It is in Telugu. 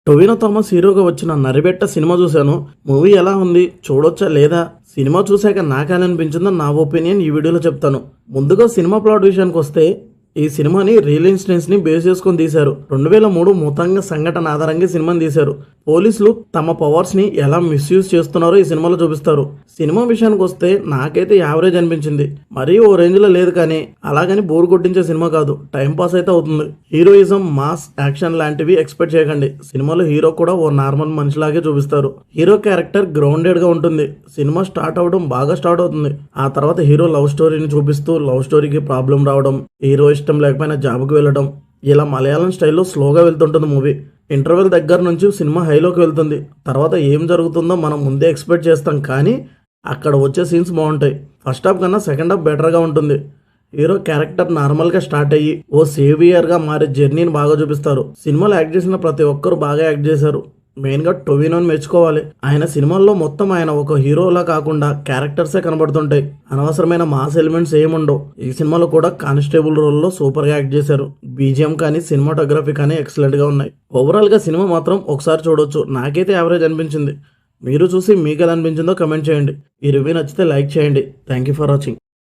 టొవినో థామస్ హీరోగా వచ్చిన నరిబెట్ట సినిమా చూశాను. మూవీ ఎలా ఉంది, చూడొచ్చా లేదా? సినిమా చూశాక నాకేం అనిపించిందో నా ఒపీనియన్ ఈ వీడియోలో చెప్తాను. ముందుగా సినిమా ప్లాట్ విషయానికి వస్తే, ఈ సినిమాని రియల్ ఇన్సిడెంట్స్ ని బేస్ చేసుకుని తీశారు. 2003 మొత్తంగా సంఘటన ఆధారంగా సినిమాని తీశారు. పోలీసులు తమ పవర్స్ ని ఎలా మిస్యూజ్ చేస్తున్నారో ఈ సినిమాలో చూపిస్తారు. సినిమా విషయానికి వస్తే నాకైతే యావరేజ్ అనిపించింది. మరీ ఓ రేంజ్ లో లేదు, కానీ అలాగని బోర్ కొట్టించే సినిమా కాదు. టైం పాస్ అయితే అవుతుంది. హీరోయిజం, మాస్, యాక్షన్ లాంటివి ఎక్స్పెక్ట్ చేయకండి. సినిమాలో హీరో కూడా ఓ నార్మల్ మనిషిలాగే చూపిస్తారు. హీరో క్యారెక్టర్ గ్రౌండెడ్ గా ఉంటుంది. సినిమా స్టార్ట్ అవడం బాగా స్టార్ట్ అవుతుంది. ఆ తర్వాత హీరో లవ్ స్టోరీని చూపిస్తూ లవ్ స్టోరీకి ప్రాబ్లం రావడం, హీరో ఇష్టం లేకపోయినా జాబ్కి వెళ్ళడం, ఇలా మలయాళం స్టైల్లో స్లోగా వెళ్తుంటుంది మూవీ. ఇంటర్వెల్ దగ్గర నుంచి సినిమా హైలోకి వెళ్తుంది. తర్వాత ఏం జరుగుతుందో మనం ముందే ఎక్స్పెక్ట్ చేస్తాం, కానీ అక్కడ వచ్చే సీన్స్ బాగుంటాయి. ఫస్ట్ హాఫ్ కన్నా సెకండ్ హాఫ్ బెటర్గా ఉంటుంది. హీరో క్యారెక్టర్ నార్మల్గా స్టార్ట్ అయ్యి ఓ సేవియర్గా మారే జర్నీని బాగా చూపిస్తారు. సినిమాలో యాక్ట్ చేసిన ప్రతి ఒక్కరు బాగా యాక్ట్ చేశారు. మెయిన్గా టొవినోని మెచ్చుకోవాలి. ఆయన సినిమాల్లో మొత్తం ఆయన ఒక హీరోలా కాకుండా క్యారెక్టర్సే కనబడుతుంటాయి. అనవసరమైన మాస్ ఎలిమెంట్స్ ఏముండవు. ఈ సినిమాలో కూడా కానిస్టేబుల్ రోల్లో సూపర్గా యాక్ట్ చేశారు. బీజిఎం కానీ సినిమాటోగ్రఫీ కానీ ఎక్సలెంట్గా ఉన్నాయి. ఓవరాల్గా సినిమా మాత్రం ఒకసారి చూడొచ్చు. నాకైతే యావరేజ్ అనిపించింది. మీరు చూసి మీకు ఎలా అనిపించిందో కమెంట్ చేయండి. ఈ రివ్యూ నచ్చితే లైక్ చేయండి. Thank you for watching.